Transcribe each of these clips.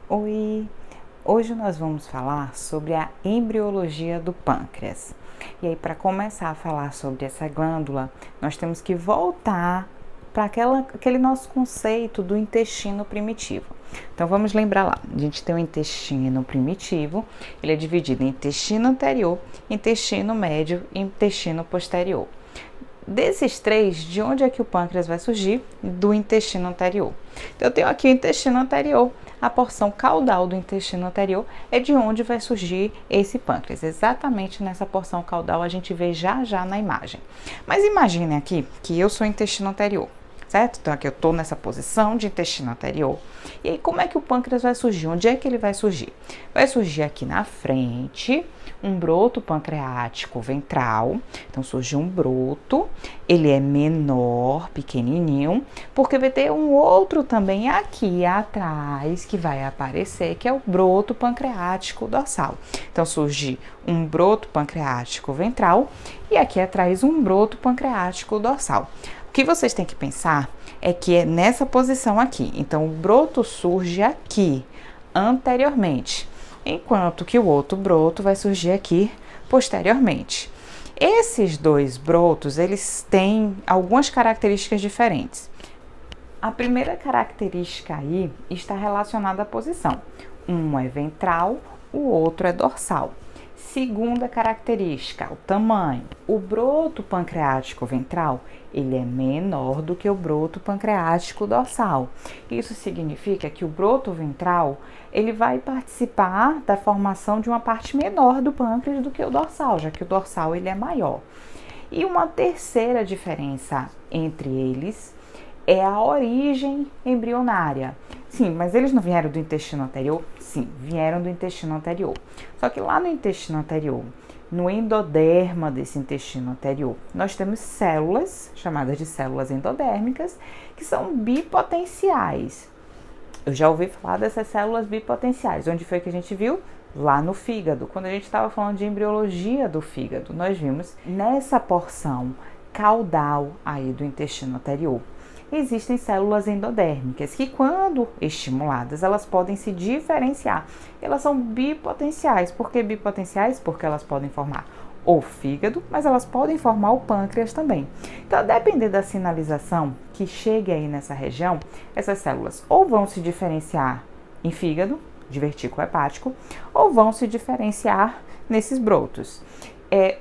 Oi! Hoje nós vamos falar sobre a embriologia do pâncreas. E aí, para começar a falar sobre essa glândula, nós temos que voltar para aquele nosso conceito do intestino primitivo. Então vamos lembrar lá, a gente tem o intestino primitivo, ele é dividido em intestino anterior, intestino médio e intestino posterior. Desses três, de onde é que o pâncreas vai surgir? Do intestino anterior. Então, eu tenho aqui o intestino anterior, a porção caudal do intestino anterior é de onde vai surgir esse pâncreas. Exatamente nessa porção caudal a gente vê já na imagem. Mas imagine aqui que eu sou intestino anterior, certo? Então aqui eu estou nessa posição de intestino anterior. E aí como é que o pâncreas vai surgir? Onde é que ele vai surgir? Vai surgir aqui na frente, um broto pancreático ventral. Então surge um broto, ele é menor, pequenininho, porque vai ter um outro também aqui atrás que vai aparecer, que é o broto pancreático dorsal. Então surge um broto pancreático ventral e aqui atrás um broto pancreático dorsal. O que vocês têm que pensar é que é nessa posição aqui. Então, o broto surge aqui, anteriormente, enquanto que o outro broto vai surgir aqui, posteriormente. Esses dois brotos, eles têm algumas características diferentes. A primeira característica aí está relacionada à posição. Um é ventral, o outro é dorsal. Segunda característica, o tamanho. O broto pancreático ventral, ele é menor do que o broto pancreático dorsal. Isso significa que o broto ventral, ele vai participar da formação de uma parte menor do pâncreas do que o dorsal, já que o dorsal ele é maior. E uma terceira diferença entre eles é a origem embrionária. Sim, mas eles não vieram do intestino anterior? Sim, vieram do intestino anterior. Só que lá no intestino anterior, no endoderma desse intestino anterior, nós temos células, chamadas de células endodérmicas, que são bipotenciais. Eu já ouvi falar dessas células bipotenciais. Onde foi que a gente viu? Lá no fígado. Quando a gente estava falando de embriologia do fígado, nós vimos nessa porção caudal aí do intestino anterior. Existem células endodérmicas que, quando estimuladas, elas podem se diferenciar. Elas são bipotenciais. Por que bipotenciais? Porque elas podem formar o fígado, mas elas podem formar o pâncreas também. Então, a depender da sinalização que chegue aí nessa região, essas células ou vão se diferenciar em fígado, divertículo hepático, ou vão se diferenciar nesses brotos.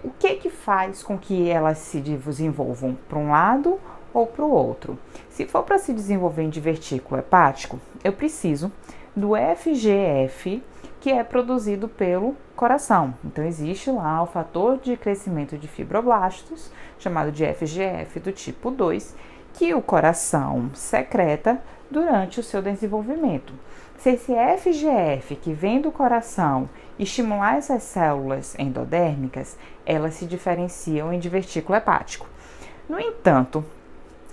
O que faz com que elas se desenvolvam para um lado ou para o outro? Se for para se desenvolver em divertículo hepático, eu preciso do FGF, que é produzido pelo coração. Então, existe lá o fator de crescimento de fibroblastos, chamado de FGF do tipo 2, que o coração secreta durante o seu desenvolvimento. Se esse FGF que vem do coração estimular essas células endodérmicas, elas se diferenciam em divertículo hepático. No entanto,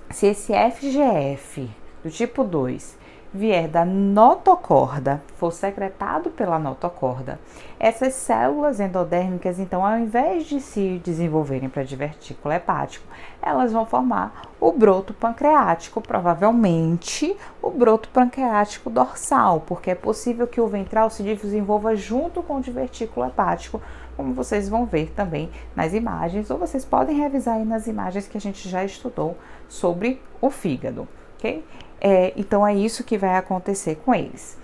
se esse FGF do tipo 2 vier da notocorda, for secretado pela notocorda, essas células endodérmicas, então, ao invés de se desenvolverem para divertículo hepático, elas vão formar o broto pancreático, provavelmente o broto pancreático dorsal, porque é possível que o ventral se desenvolva junto com o divertículo hepático, como vocês vão ver também nas imagens, ou vocês podem revisar aí nas imagens que a gente já estudou sobre o fígado, ok? Então é isso que vai acontecer com eles.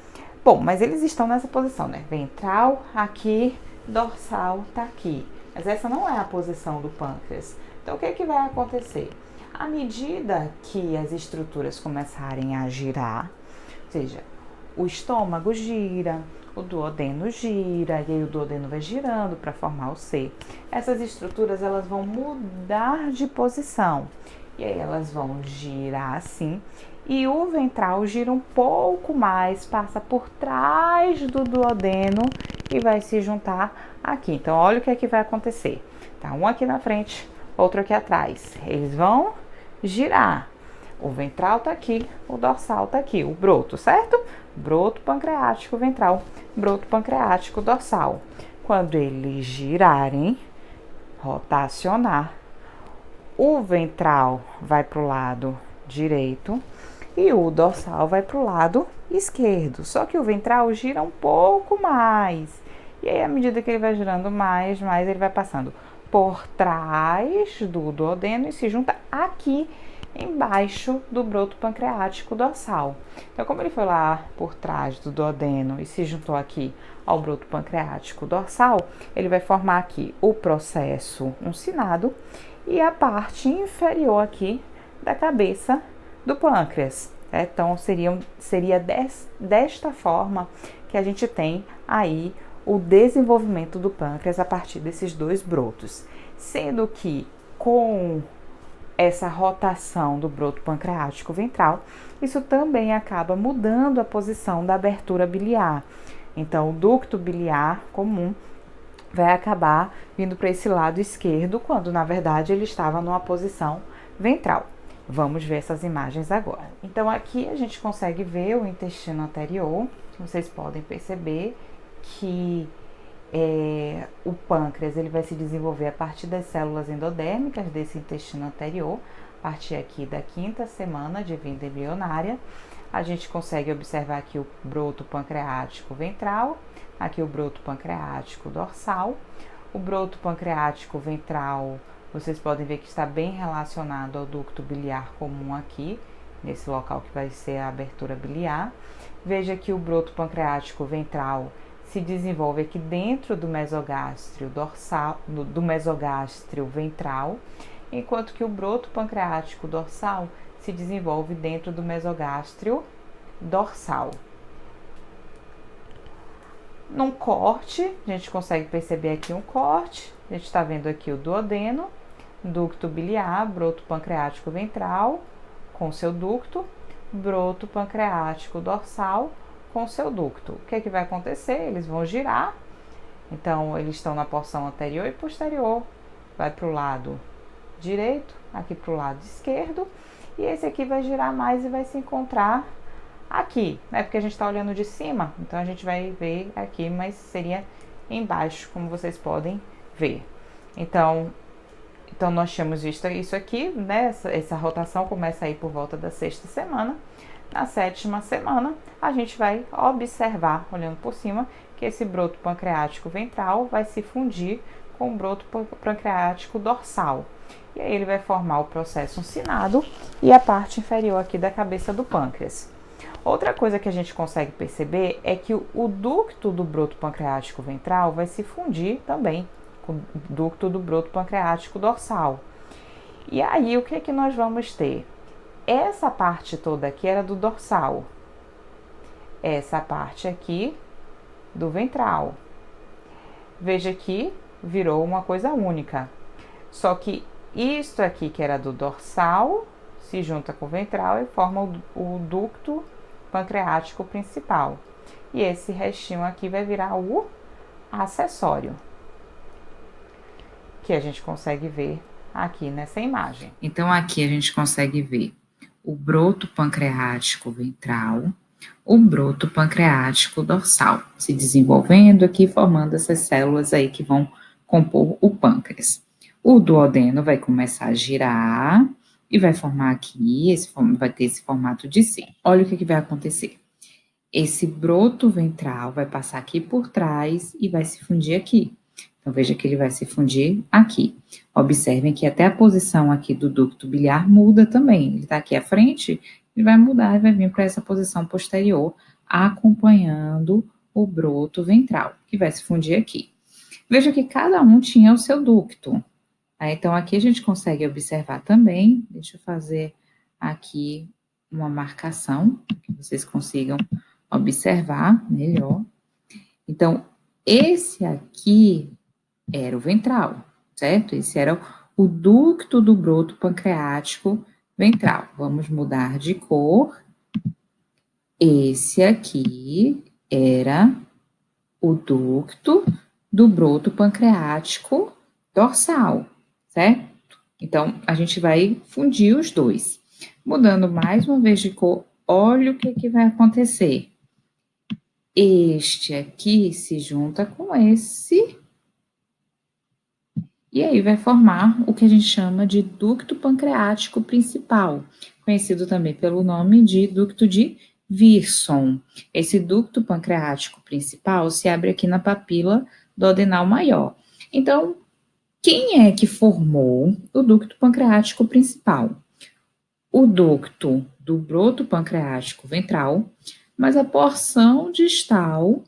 Bom, mas eles estão nessa posição, né? Ventral aqui, dorsal tá aqui. Mas essa não é a posição do pâncreas. Então o que vai acontecer? À medida que as estruturas começarem a girar, ou seja, o estômago gira, o duodeno gira, e aí o duodeno vai girando para formar o C. Essas estruturas elas vão mudar de posição. E aí elas vão girar assim, e o ventral gira um pouco mais, passa por trás do duodeno e vai se juntar aqui. Então, olha o que é que vai acontecer. Tá um aqui na frente, outro aqui atrás. Eles vão girar. O ventral tá aqui, o dorsal tá aqui, o broto, certo? Broto pancreático ventral, broto pancreático dorsal. Quando eles girarem, rotacionar, o ventral vai para o lado direito e o dorsal vai para o lado esquerdo. Só que o ventral gira um pouco mais. E aí, à medida que ele vai girando mais, ele vai passando por trás do duodeno e se junta aqui embaixo do broto pancreático dorsal. Então, como ele foi lá por trás do duodeno e se juntou aqui ao broto pancreático dorsal, ele vai formar aqui o processo uncinado e a parte inferior aqui da cabeça do pâncreas. Então, seria desta forma que a gente tem aí o desenvolvimento do pâncreas a partir desses dois brotos. Sendo que com essa rotação do broto pancreático ventral, isso também acaba mudando a posição da abertura biliar. Então, o ducto biliar comum vai acabar vindo para esse lado esquerdo, quando na verdade ele estava numa posição ventral. Vamos ver essas imagens agora. Então, aqui a gente consegue ver o intestino anterior. Vocês podem perceber que o pâncreas ele vai se desenvolver a partir das células endodérmicas desse intestino anterior, a partir aqui da 5ª semana de vida embrionária. A gente consegue observar aqui o broto pancreático ventral, aqui o broto pancreático dorsal. O broto pancreático ventral, vocês podem ver que está bem relacionado ao ducto biliar comum aqui, nesse local que vai ser a abertura biliar. Veja que o broto pancreático ventral se desenvolve aqui dentro do mesogástrio dorsal, do mesogástrio ventral, enquanto que o broto pancreático dorsal se desenvolve dentro do mesogástrio dorsal. Num corte, a gente consegue perceber aqui um corte. A gente está vendo aqui o duodeno, ducto biliar, broto pancreático ventral com seu ducto, broto pancreático dorsal com seu ducto. O que é que vai acontecer? Eles vão girar. Então, eles estão na porção anterior e posterior. Vai para o lado direito, aqui para o lado esquerdo. E esse aqui vai girar mais e vai se encontrar aqui, né? Porque a gente está olhando de cima, então a gente vai ver aqui, mas seria embaixo, como vocês podem ver. Então nós tínhamos visto isso aqui, né? Essa rotação começa aí por volta da 6ª semana. Na 7ª semana, a gente vai observar, olhando por cima, que esse broto pancreático ventral vai se fundir com o broto pancreático dorsal. E aí ele vai formar o processo uncinado e a parte inferior aqui da cabeça do pâncreas. Outra coisa que a gente consegue perceber é que o ducto do broto pancreático ventral vai se fundir também com o ducto do broto pancreático dorsal. E aí o que é que nós vamos ter? Essa parte toda aqui era do dorsal. Essa parte aqui do ventral. Veja que virou uma coisa única. Só que isto aqui que era do dorsal se junta com o ventral e forma o ducto pancreático principal. E esse restinho aqui vai virar o acessório, que a gente consegue ver aqui nessa imagem. Então, aqui a gente consegue ver o broto pancreático ventral, o broto pancreático dorsal, se desenvolvendo aqui, formando essas células aí que vão compor o pâncreas. O duodeno vai começar a girar e vai formar aqui, vai ter esse formato de C. Olha o que vai acontecer. Esse broto ventral vai passar aqui por trás e vai se fundir aqui. Então, veja que ele vai se fundir aqui. Observem que até a posição aqui do ducto biliar muda também. Ele está aqui à frente, ele vai mudar e vai vir para essa posição posterior, acompanhando o broto ventral, que vai se fundir aqui. Veja que cada um tinha o seu ducto. Então, aqui a gente consegue observar também, deixa eu fazer aqui uma marcação, que vocês consigam observar melhor. Então, esse aqui era o ventral, certo? Esse era o ducto do broto pancreático ventral. Vamos mudar de cor. Esse aqui era o ducto do broto pancreático dorsal, certo? Então, a gente vai fundir os dois. Mudando mais uma vez de cor, olha o que vai acontecer. Este aqui se junta com esse E aí vai formar o que a gente chama de ducto pancreático principal, conhecido também pelo nome de ducto de Wirsson. Esse ducto pancreático principal se abre aqui na papila duodenal maior. Então, quem é que formou o ducto pancreático principal? O ducto do broto pancreático ventral, mas a porção distal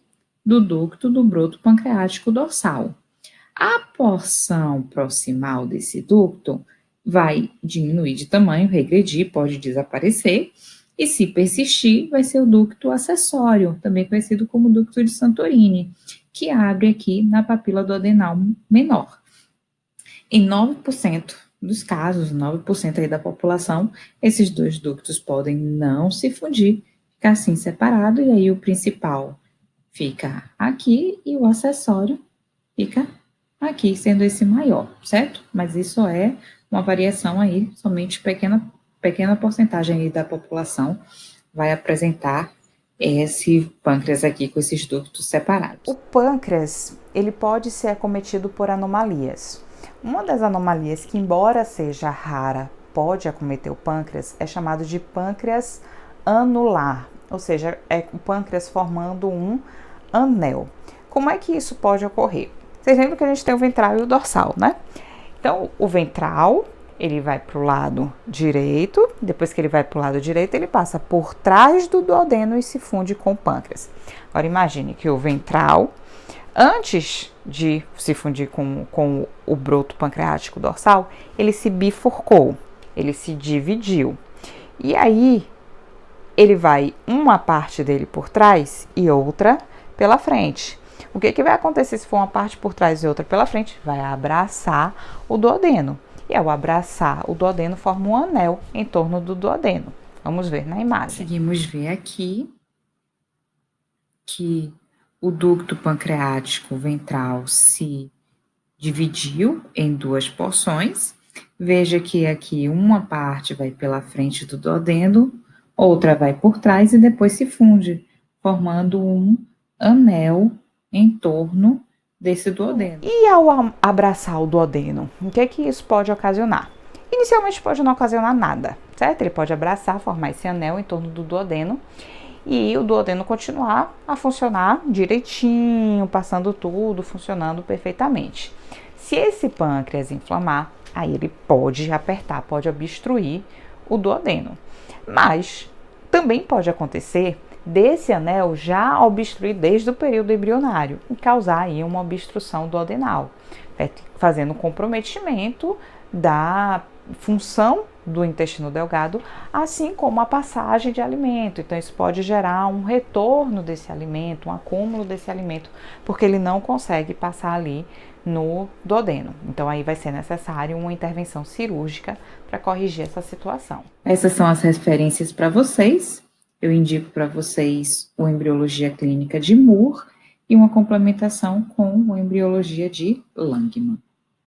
do ducto do broto pancreático dorsal. A porção proximal desse ducto vai diminuir de tamanho, regredir, pode desaparecer, e se persistir, vai ser o ducto acessório, também conhecido como ducto de Santorini, que abre aqui na papila duodenal menor. Em 9% dos casos, 9% aí da população, esses dois ductos podem não se fundir, ficar assim separado, e aí o principal fica aqui e o acessório fica aqui, sendo esse maior, certo? Mas isso é uma variação aí, somente pequena porcentagem aí da população vai apresentar esse pâncreas aqui com esses ductos separados. O pâncreas, ele pode ser acometido por anomalias. Uma das anomalias que, embora seja rara, pode acometer o pâncreas é chamado de pâncreas anular, ou seja, é o pâncreas formando um anel. Como é que isso pode ocorrer? Vocês lembram que a gente tem o ventral e o dorsal, né? Então, o ventral, ele vai para o lado direito, depois que ele vai para o lado direito, ele passa por trás do duodeno e se funde com o pâncreas. Agora, imagine que o ventral, antes de se fundir com o broto pancreático dorsal, ele se bifurcou, ele se dividiu. E aí, ele vai uma parte dele por trás e outra pela frente. O que vai acontecer se for uma parte por trás e outra pela frente? Vai abraçar o duodeno. E ao abraçar o duodeno, forma um anel em torno do duodeno. Vamos ver na imagem. Conseguimos ver aqui que o ducto pancreático ventral se dividiu em duas porções. Veja que aqui uma parte vai pela frente do duodeno, outra vai por trás e depois se funde, formando um anel em torno desse duodeno. E ao abraçar o duodeno, o que isso pode ocasionar? Inicialmente pode não ocasionar nada, certo? Ele pode abraçar, formar esse anel em torno do duodeno e o duodeno continuar a funcionar direitinho, passando tudo, funcionando perfeitamente. Se esse pâncreas inflamar, aí ele pode apertar, pode obstruir o duodeno. Mas também pode acontecer desse anel já obstruir desde o período embrionário e causar aí uma obstrução duodenal, fazendo comprometimento da função do intestino delgado, assim como a passagem de alimento. Então, isso pode gerar um retorno desse alimento, um acúmulo desse alimento, porque ele não consegue passar ali no duodeno. Então, aí vai ser necessário uma intervenção cirúrgica para corrigir essa situação. Essas são as referências para vocês. Eu indico para vocês o Embriologia Clínica de Moore e uma complementação com a Embriologia de Langman.